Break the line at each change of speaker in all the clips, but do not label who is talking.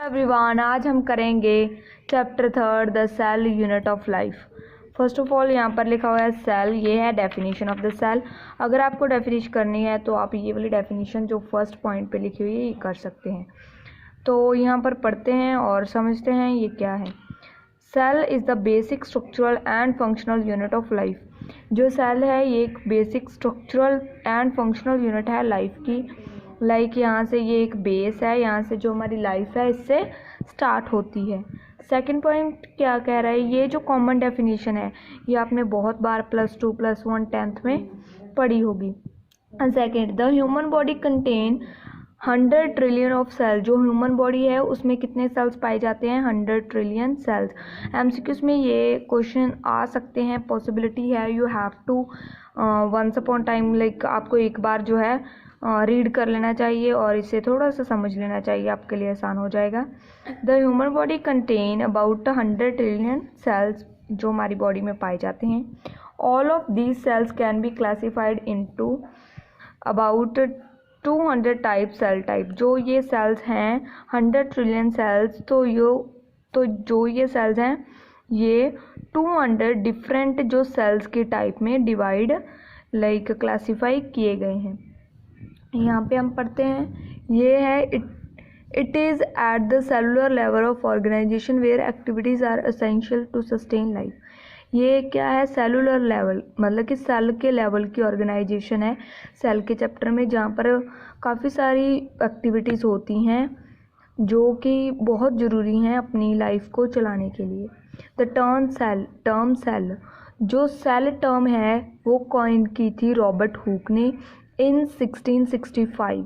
Everyone, आज हम करेंगे chapter third the cell unit of life. First of all यहाँ पर लिखा हुआ है सेल, ये है डेफिनेशन ऑफ द सेल। अगर आपको डेफिनेशन करनी है तो आप ये वाली डेफिनेशन जो फर्स्ट पॉइंट पे लिखी हुई है ये कर सकते हैं। तो यहाँ पर पढ़ते हैं और समझते हैं ये क्या है। Cell is the basic structural and functional unit of life. जो सेल है ये एक basic structural and functional unit है लाइफ की। लाइक यहाँ से ये एक बेस है, यहाँ से जो हमारी लाइफ है इससे स्टार्ट होती है। सेकंड पॉइंट क्या कह रहा है, ये जो कॉमन डेफिनेशन है ये आपने बहुत बार +2 +1 10th में पढ़ी होगी। Second, the human body contain 100 trillion of cell. जो ह्यूमन बॉडी है उसमें कितने सेल्स पाए जाते हैं? 100 ट्रिलियन सेल्स। एमसीक्यूज में ये क्वेश्चन आ सकते हैं, पॉसिबिलिटी है। You have to once upon time like आपको एक बार जो है रीड कर लेना चाहिए और इसे थोड़ा सा समझ लेना चाहिए, आपके लिए आसान हो जाएगा। The human body contain about 100 trillion cells जो हमारी बॉडी में पाए जाते हैं। All of these cells can be classified into about 200 type cell type. जो ये सेल्स हैं 100 ट्रिलियन सेल्स, तो जो ये सेल्स हैं ये 200 डिफरेंट जो सेल्स के टाइप में डिवाइड लाइक क्लासीफाई किए गए हैं। यहाँ पे हम पढ़ते हैं, ये है it is at the cellular level of organization where activities are essential to sustain life. ये क्या है? सेलुलर लेवल, मतलब कि सेल के लेवल की ऑर्गेनाइजेशन है सेल के चैप्टर में, जहाँ पर काफ़ी सारी एक्टिविटीज़ होती हैं जो कि बहुत ज़रूरी हैं अपनी लाइफ को चलाने के लिए। द टर्म सेल, जो सेल टर्म है वो कॉइन की थी रॉबर्ट हुक ने in 1665.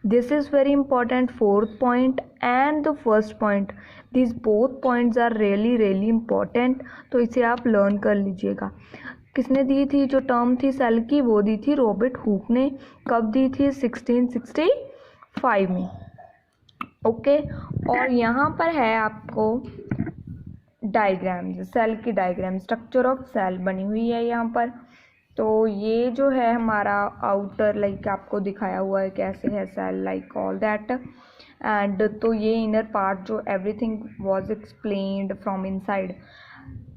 This is very important, fourth point and the first point. These both points are really important, तो इसे आप लर्न कर लीजिएगा। किसने दी थी जो टर्म थी सेल की? वो दी थी रॉबर्ट हुक ने। कब दी थी? 1665 में। ओके, और यहाँ पर है आपको डायग्राम, सेल की डायग्राम, स्ट्रक्चर ऑफ सेल बनी हुई है यहाँ पर। तो ये जो है हमारा आउटर लाइक आपको दिखाया हुआ है कैसे है cell, like all that. And तो ये इनर पार्ट जो everything was explained from inside,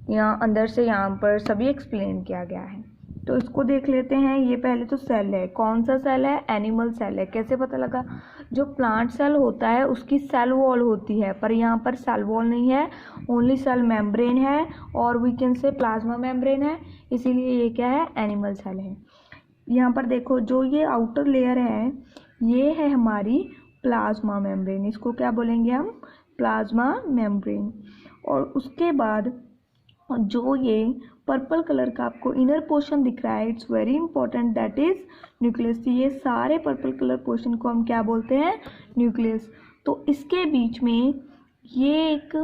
यहाँ अंदर से यहाँ पर सभी एक्सप्लेन किया गया है। तो इसको देख लेते हैं। ये पहले तो सेल है, कौन सा सेल है? एनिमल सेल है। कैसे पता लगा? जो प्लांट सेल होता है उसकी सेल वॉल होती है, पर यहाँ पर सेल वॉल नहीं है, ओनली सेल मेम्ब्रेन है और we can say plasma membrane है, इसीलिए ये क्या है? एनिमल सेल है। यहाँ पर देखो जो ये आउटर लेयर है ये है हमारी प्लाज्मा मेम्ब्रेन, इसको क्या बोलेंगे हम? Plasma membrane. और उसके बाद जो ये पर्पल कलर का आपको इनर पोर्शन दिख रहा है, it's very important, that is nucleus. ये सारे पर्पल कलर पोर्शन को हम क्या बोलते हैं? न्यूक्लियस। तो इसके बीच में ये एक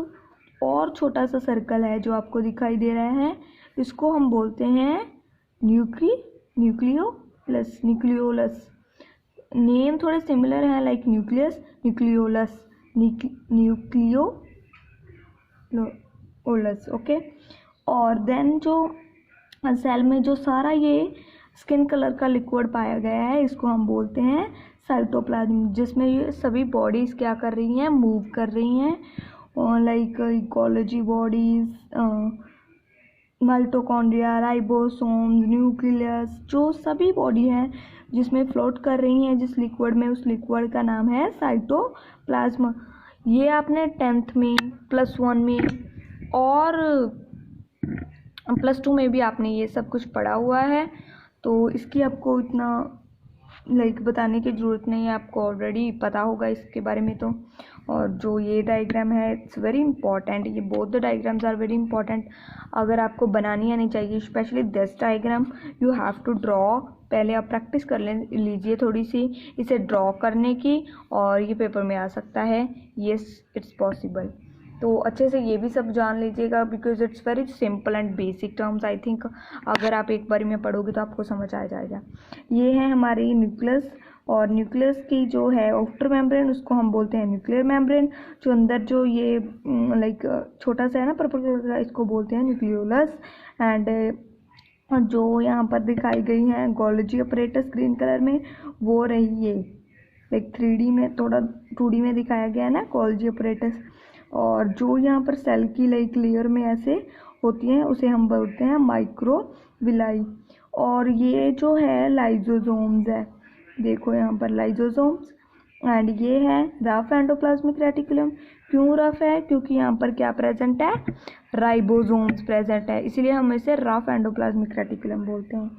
और छोटा सा सर्कल है जो आपको दिखाई दे रहा है, इसको हम बोलते हैं न्यूक्लियोलस। नेम थोड़े सिमिलर हैं, like nucleus, nucleolus, nucleolus. Okay, और देन जो सेल में जो सारा ये स्किन कलर का लिक्विड पाया गया है इसको हम बोलते हैं साइटोप्लाज्म, जिसमें ये सभी बॉडीज़ क्या कर रही हैं? मूव कर रही हैं, like ecology bodies, mitochondria, ribosomes, nucleus, जो सभी बॉडी हैं जिसमें फ्लोट कर रही हैं जिस लिक्विड में, उस लिक्विड का नाम है साइटोप्लाज्म। ये आपने 10th में, +1 में और +2 में भी आपने ये सब कुछ पढ़ा हुआ है, तो इसकी आपको इतना लाइक बताने की ज़रूरत नहीं है, आपको ऑलरेडी पता होगा इसके बारे में। तो और जो ये डायग्राम है इट्स वेरी इंपॉर्टेंट, ये both the diagrams are very important. अगर आपको बनानी आनी चाहिए, specially this diagram you have to draw. पहले आप प्रैक्टिस कर लीजिए थोड़ी सी इसे ड्रॉ करने की, और ये पेपर में आ सकता है, येस इट्स पॉसिबल। तो अच्छे से ये भी सब जान लीजिएगा because it's very simple and basic terms. I think अगर आप एक बार में पढ़ोगे तो आपको समझ आ जाएगा। ये है हमारी न्यूक्लियस, और न्यूक्लियस की जो है आउटर मेम्ब्रेन उसको हम बोलते हैं न्यूक्लियर मेम्ब्रेन। जो अंदर जो ये लाइक छोटा सा है ना पर्पल कलर का, इसको बोलते हैं न्यूक्लियोलस। एंड जो यहाँ पर दिखाई गई हैं गोल्जी अपरेटस ग्रीन कलर में, वो रही ये लाइक 3D में, थोड़ा 2D में दिखाया गया है ना गोल्गी अपरेटस। और जो यहाँ पर सेल की लाइक लेयर में ऐसे होती हैं उसे हम बोलते हैं माइक्रोविलाई। और ये जो है लाइजोसोम्स है, देखो यहाँ पर लाइजोसोम्स। एंड ये है रफ एंडोप्लाज्मिक रेटिकुलम। क्यों रफ है? क्योंकि यहाँ पर क्या प्रेजेंट है, राइबोसोम्स प्रेजेंट है, इसीलिए हम इसे रफ एंडोप्लाज्मिक रेटिकुलम बोलते हैं।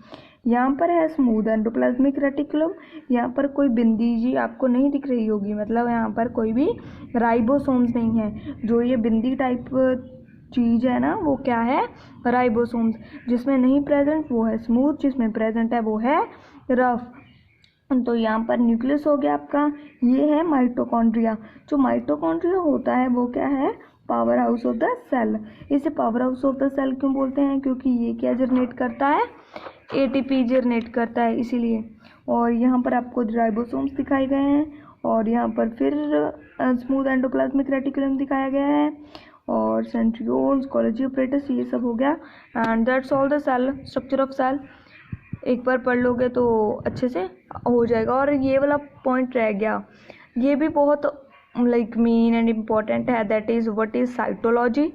यहाँ पर है स्मूथ एंडोप्लाज्मिक रेटिकुलम। यहाँ पर कोई बिंदी जी आपको नहीं दिख रही होगी, मतलब यहाँ पर कोई भी राइबोसोम्स नहीं है। जो ये बिंदी टाइप चीज़ है ना वो क्या है, राइबोसोम्स। जिसमें नहीं प्रेजेंट वो है स्मूथ, जिसमें प्रेजेंट है वो है रफ। तो यहाँ पर न्यूक्लियस हो गया आपका। ये है माइटोकॉन्ड्रिया। जो माइटोकॉन्ड्रिया होता है वो क्या है, power house of the cell. इसे power house of the cell क्यों बोलते हैं? क्योंकि ये क्या जनरेट करता है, ATP जनरेट करता है, इसीलिए। और यहाँ पर आपको राइबोसोम्स दिखाए गए हैं, और यहाँ पर फिर स्मूथ एंडोप्लाज्मिक रेटिकुलम दिखाया गया है, और सेंट्रियोल्स, गोल्गी अपरेटस, ये सब हो गया। And that's all the cell structure of cell. एक बार पढ़ लोगे तो अच्छे से हो जाएगा। और ये वाला पॉइंट रह गया, ये भी बहुत लाइक मेन एंड इम्पॉर्टेंट है, that is what is cytology.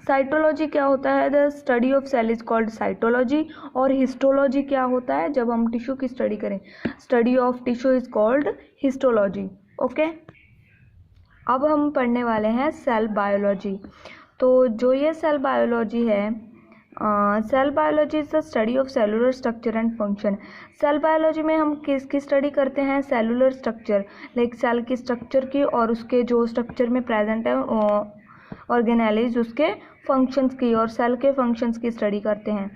Cytology क्या होता है? The study of cell is called cytology. और हिस्टोलॉजी क्या होता है? जब हम टिश्यू की स्टडी करें, study of tissue is called histology. Okay, अब हम पढ़ने वाले हैं सेल बायोलॉजी। तो जो ये सेल बायोलॉजी है, cell biology is the study of cellular structure and function. Cell biology में हम किसकी स्टडी करते हैं? सेलुलर स्ट्रक्चर, लाइक सेल की स्ट्रक्चर की, और उसके जो स्ट्रक्चर में प्रेजेंट है ऑर्गेनेलिज उसके फंक्शंस की, और सेल के फंक्शंस की स्टडी करते हैं।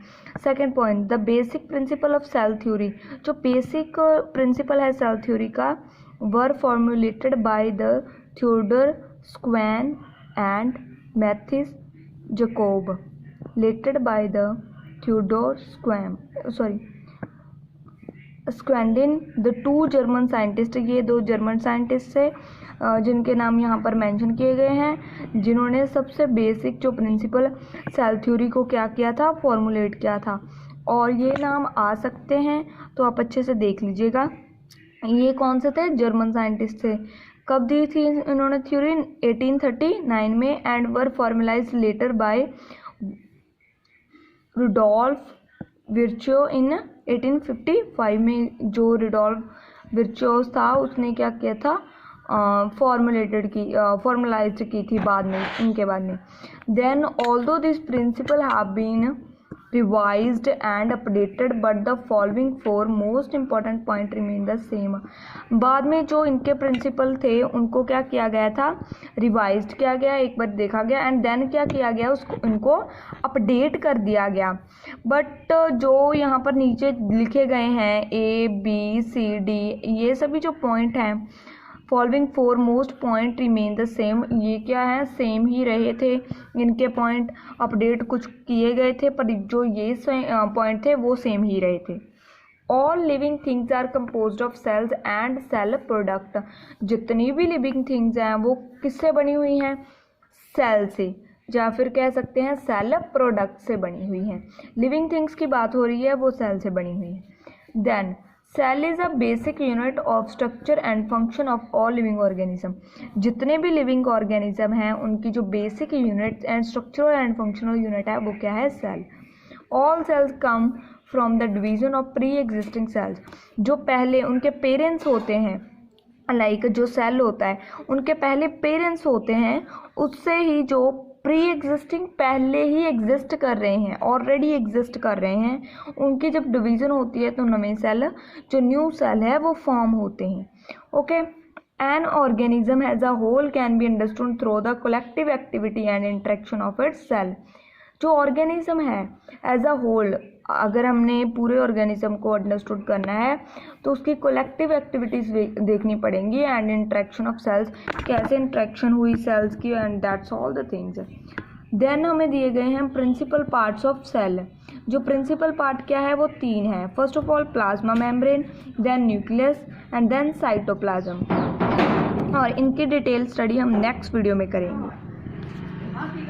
Second point, the basic principle of cell theory. जो बेसिक प्रिंसिपल है सेल थ्योरी का, were formulated by the Theodor Schwann and Matthias Jacob. Related by the Theodor Squandin, the two German scientists। ये दो German scientist थे जिनके नाम यहाँ पर मेंशन किए गए हैं, जिन्होंने सबसे बेसिक जो प्रिंसिपल सेल थ्योरी को क्या किया था, फॉर्मुलेट किया था। और ये नाम आ सकते हैं तो आप अच्छे से देख लीजिएगा। ये कौन से थे? जर्मन साइंटिस्ट थे। कब दी थी इन्होंने थ्योरी? 1839 में। And were formulised later by Rudolf Virchow in 1855 में। जो रुडोल्फ विर्चियो था उसने क्या किया था, फॉर्मुलाइज की थी बाद में, इनके बाद में। Then although this principle have been revised and updated but the following four most important point remain the same। बाद में जो इनके प्रिंसिपल थे उनको क्या किया गया था, रिवाइज्ड किया गया, एक बार देखा गया, एंड देन क्या किया गया, उसको इनको अपडेट कर दिया गया। बट जो यहाँ पर नीचे लिखे गए हैं ABCD, ये सभी जो पॉइंट हैं, following four most point remain the same. ये क्या है, सेम ही रहे थे इनके पॉइंट, अपडेट कुछ किए गए थे पर जो ये पॉइंट थे वो सेम ही रहे थे। All living things are composed of cells and cell product. जितनी भी लिविंग थिंग्स हैं वो किससे बनी हुई हैं, सेल से, या फिर कह सकते हैं सेल प्रोडक्ट से बनी हुई हैं। लिविंग थिंग्स की बात हो रही है, वो सेल से बनी हुई है। Then cell is a basic unit of structure and function of all living organism. जितने भी लिविंग ऑर्गेनिज्म हैं उनकी जो basic unit and structural and functional unit है वो क्या है, cell. All cells come from the division of pre existing cells. जो पहले उनके पेरेंट्स होते हैं, लाइक जो सेल होता है उनके पहले पेरेंट्स होते हैं, उससे ही जो प्री एग्जिस्टिंग पहले ही एग्जिस्ट कर रहे हैं, ऑलरेडी एग्जिस्ट कर रहे हैं, उनकी जब डिवीज़न होती है तो नए सेल, जो न्यू सेल है वो फॉर्म होते हैं। Okay, an organism as a whole can be understood through the collective activity and interaction of its cell. जो ऑर्गेनिज्म है एज अ होल, अगर हमने पूरे ऑर्गेनिज्म को अंडरस्टूड करना है तो उसकी कलेक्टिव एक्टिविटीज़ देखनी पड़ेंगी एंड इंटरेक्शन ऑफ सेल्स, कैसे इंटरेक्शन हुई सेल्स की, and that's all the things. Then हमें दिए गए हैं प्रिंसिपल पार्ट्स ऑफ सेल। जो प्रिंसिपल पार्ट क्या है वो तीन है। First of all plasma membrane, then nucleus and then cytoplasm. और इनकी डिटेल स्टडी हम नेक्स्ट वीडियो में करेंगे।